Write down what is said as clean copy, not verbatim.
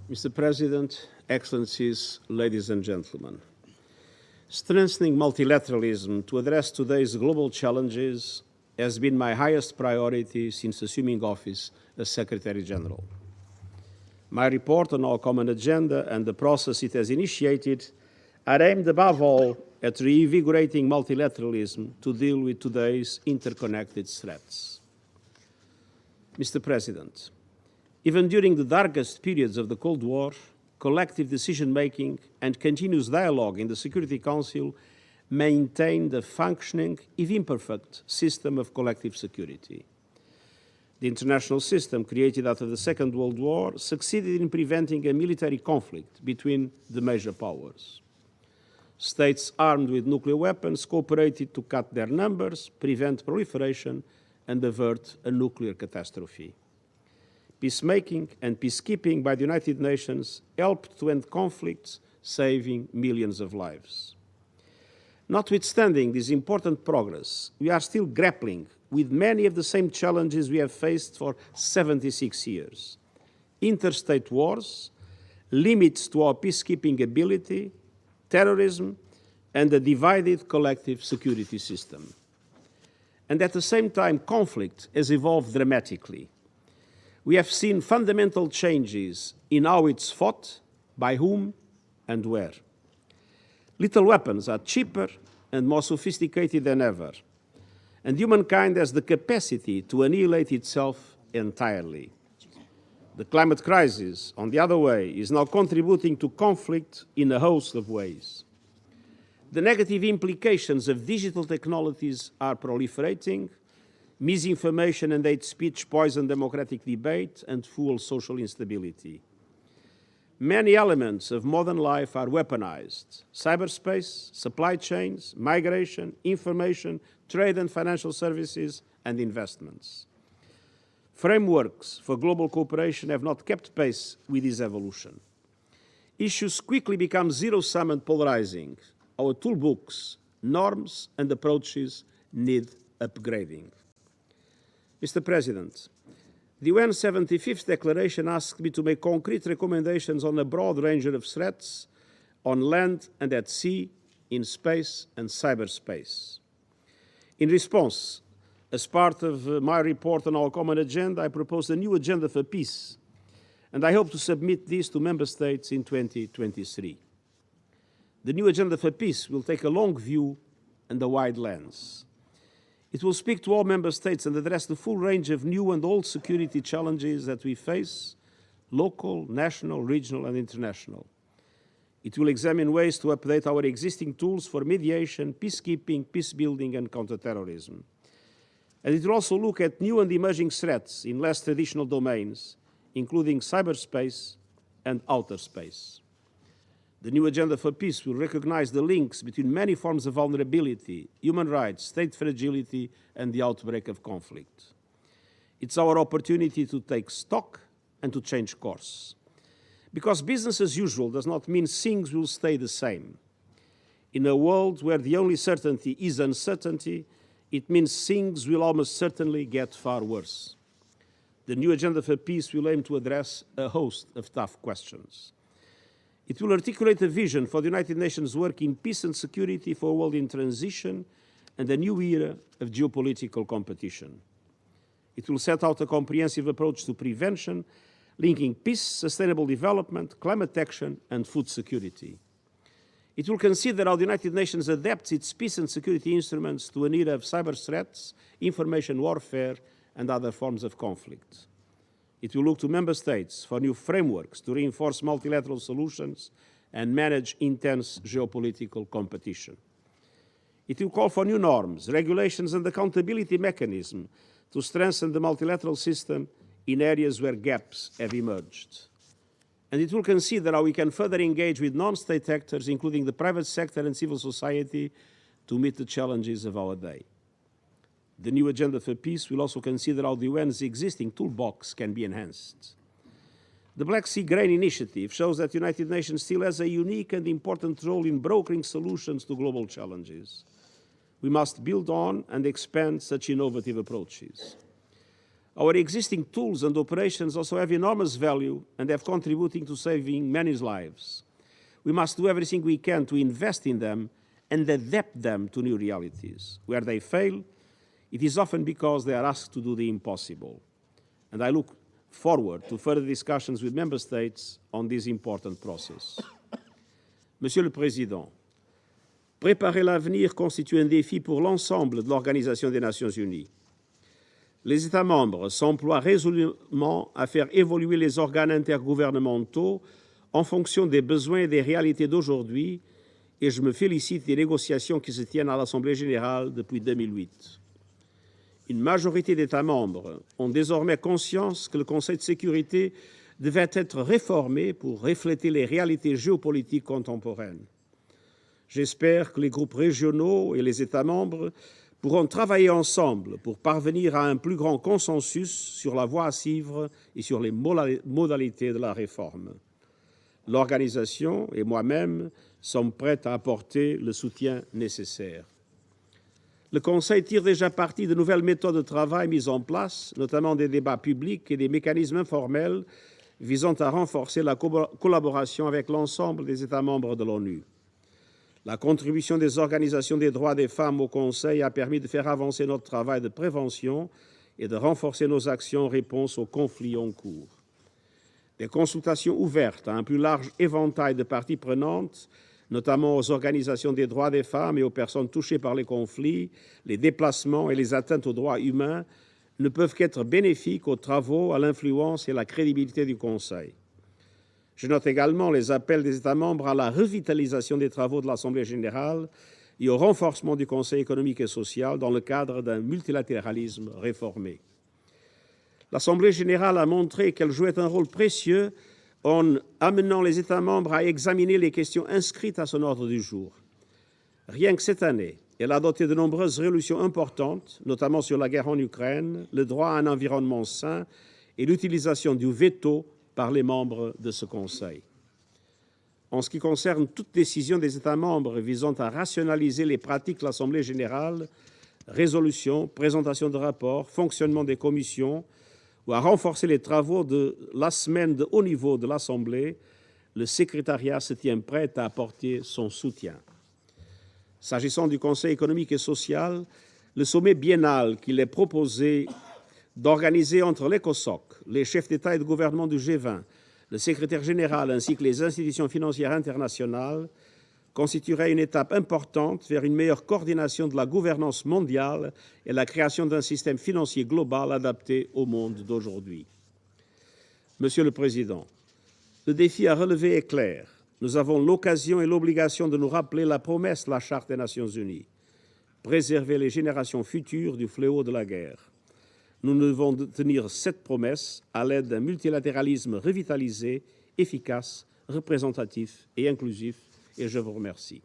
Mr. President, Excellencies, ladies and gentlemen, strengthening multilateralism to address today's global challenges has been my highest priority since assuming office as Secretary General. My report on our common agenda and the process it has initiated are aimed above all at reinvigorating multilateralism to deal with today's interconnected threats. Mr. President, even during the darkest periods of the Cold War, collective decision-making and continuous dialogue in the Security Council maintained a functioning, if imperfect, system of collective security. The international system created after the Second World War succeeded in preventing a military conflict between the major powers. States armed with nuclear weapons cooperated to cut their numbers, prevent proliferation, and avert a nuclear catastrophe. Peacemaking and peacekeeping by the United Nations helped to end conflicts, saving millions of lives. Notwithstanding this important progress, we are still grappling with many of the same challenges we have faced for 76 years. Interstate wars, limits to our peacekeeping ability, terrorism, and a divided collective security system. And at the same time, conflict has evolved dramatically. We have seen fundamental changes in how it's fought, by whom, and where. Lethal weapons are cheaper and more sophisticated than ever, and humankind has the capacity to annihilate itself entirely. The climate crisis, on the other way, is now contributing to conflict in a host of ways. The negative implications of digital technologies are proliferating. Misinformation and hate speech poison democratic debate and fuel social instability. Many elements of modern life are weaponized: cyberspace, supply chains, migration, information, trade and financial services, and investments. Frameworks for global cooperation have not kept pace with this evolution. Issues quickly become zero-sum and polarizing. Our toolbooks, norms, and approaches need upgrading. Mr. President, the UN 75th Declaration asked me to make concrete recommendations on a broad range of threats on land and at sea, in space and cyberspace. In response, as part of my report on our common agenda, I proposed a new agenda for peace, and I hope to submit this to Member States in 2023. The new agenda for peace will take a long view and a wide lens. It will speak to all Member States and address the full range of new and old security challenges that we face, local, national, regional, and international. It will examine ways to update our existing tools for mediation, peacekeeping, peacebuilding, and counterterrorism. And it will also look at new and emerging threats in less traditional domains, including cyberspace and outer space. The new agenda for peace will recognize the links between many forms of vulnerability, human rights, state fragility, and the outbreak of conflict. It's our opportunity to take stock and to change course. Because business as usual does not mean things will stay the same. In a world where the only certainty is uncertainty, it means things will almost certainly get far worse. The new agenda for peace will aim to address a host of tough questions. It will articulate a vision for the United Nations work in peace and security for a world in transition and a new era of geopolitical competition. It will set out a comprehensive approach to prevention, linking peace, sustainable development, climate action, and food security. It will consider how the United Nations adapts its peace and security instruments to an era of cyber threats, information warfare, and other forms of conflict. It will look to Member States for new frameworks to reinforce multilateral solutions and manage intense geopolitical competition. It will call for new norms, regulations, and accountability mechanisms to strengthen the multilateral system in areas where gaps have emerged. And it will consider how we can further engage with non-state actors, including the private sector and civil society, to meet the challenges of our day. The new agenda for peace will also consider how the UN's existing toolbox can be enhanced. The Black Sea Grain Initiative shows that the United Nations still has a unique and important role in brokering solutions to global challenges. We must build on and expand such innovative approaches. Our existing tools and operations also have enormous value and have contributed to saving many lives. We must do everything we can to invest in them and adapt them to new realities. Where they fail, it is often because they are asked to do the impossible. And I look forward to further discussions with Member States on this important process. Monsieur le Président, préparer l'avenir constitue un défi pour l'ensemble de l'Organisation des Nations Unies. Les États membres s'emploient résolument à faire évoluer les organes intergouvernementaux en fonction des besoins et des réalités d'aujourd'hui, et je me félicite des négociations qui se tiennent à l'Assemblée générale depuis 2008. Une majorité d'États membres ont désormais conscience que le Conseil de sécurité devait être réformé pour refléter les réalités géopolitiques contemporaines. J'espère que les groupes régionaux et les États membres pourront travailler ensemble pour parvenir à un plus grand consensus sur la voie à suivre et sur les modalités de la réforme. L'organisation et moi-même sommes prêts à apporter le soutien nécessaire. Le Conseil tire déjà parti de nouvelles méthodes de travail mises en place, notamment des débats publics et des mécanismes informels visant à renforcer la collaboration avec l'ensemble des États membres de l'ONU. La contribution des organisations des droits des femmes au Conseil a permis de faire avancer notre travail de prévention et de renforcer nos actions en réponse aux conflits en cours. Des consultations ouvertes à un plus large éventail de parties prenantes, notamment aux organisations des droits des femmes et aux personnes touchées par les conflits, les déplacements et les atteintes aux droits humains, ne peuvent qu'être bénéfiques aux travaux, à l'influence et à la crédibilité du Conseil. Je note également les appels des États membres à la revitalisation des travaux de l'Assemblée générale et au renforcement du Conseil économique et social dans le cadre d'un multilatéralisme réformé. L'Assemblée générale a montré qu'elle jouait un rôle précieux en amenant les États membres à examiner les questions inscrites à son ordre du jour. Rien que cette année, elle a adopté de nombreuses résolutions importantes, notamment sur la guerre en Ukraine, le droit à un environnement sain et l'utilisation du veto par les membres de ce Conseil. En ce qui concerne toute décision des États membres visant à rationaliser les pratiques de l'Assemblée générale, résolution, présentation de rapports, fonctionnement des commissions, ou à renforcer les travaux de la semaine de haut niveau de l'Assemblée, le secrétariat se tient prêt à apporter son soutien. S'agissant du Conseil économique et social, le sommet biennal qu'il est proposé d'organiser entre l'ECOSOC, les chefs d'État et de gouvernement du G20, le secrétaire général ainsi que les institutions financières internationales constituerait une étape importante vers une meilleure coordination de la gouvernance mondiale et la création d'un système financier global adapté au monde d'aujourd'hui. Monsieur le Président, le défi à relever est clair. Nous avons l'occasion et l'obligation de nous rappeler la promesse de la Charte des Nations Unies, préserver les générations futures du fléau de la guerre. Nous devons tenir cette promesse à l'aide d'un multilatéralisme revitalisé, efficace, représentatif et inclusif. Et je vous remercie.